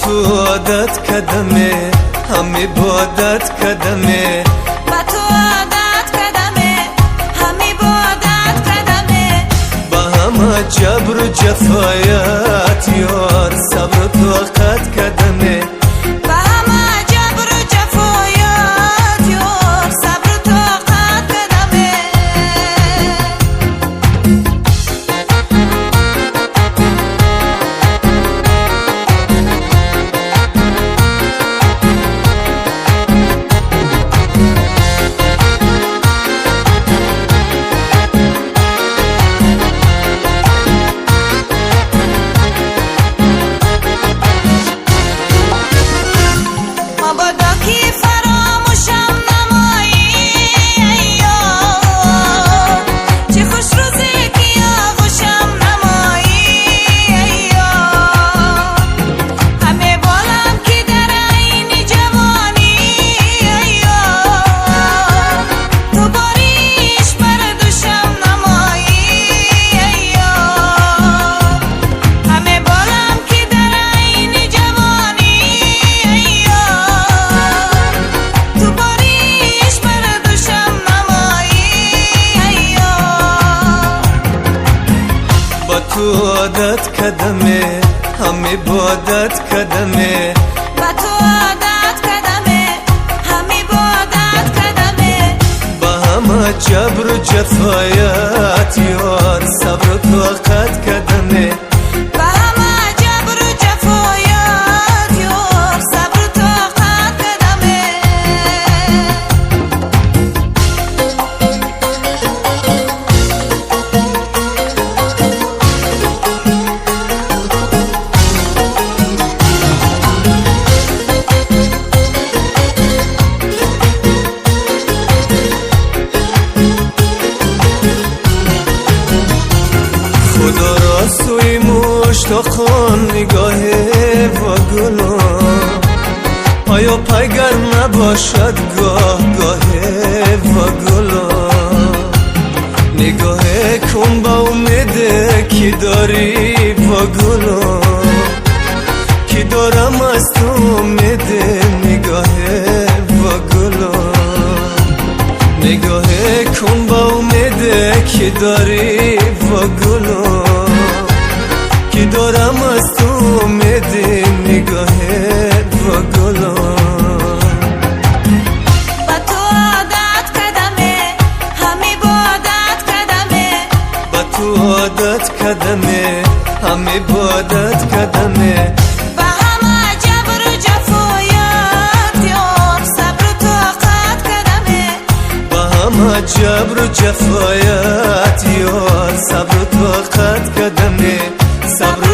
تو عادت کدمه همی بادت کدمه با تو عادت کدمه همی بادت کدمه با همه جبر و جفایت یار صبر و طاقت کدمه با همه جبر و جفایت یار صبر و طاقت کدمه تو عادت کدمه همی بادت کدمه با تو عادت کدمه همی بادت کدمه با همه جبر و جفایت یار صبر و طاقت کدمه با همه جبر و جفایت یار صبر و طاقت کدمه خدا را سوی مشتاقان نگاه و گلان آیا پیگر نباشد گاه گاه و گلان نگاه کن با امید که داری و گلان که دارم از تو امید نگاه و گلان نگاه کن با امید که داری و گلان که دارم از تو امید نگاه و گلان با تو عادت کدمه همی بادت کدمه با تو عادت کدمه همی بادت کدمه با همه جبر و جفایت یار صبر و طاقت کدمه با همه جبر و جفایت یار صبر و طاقت کدمه صبر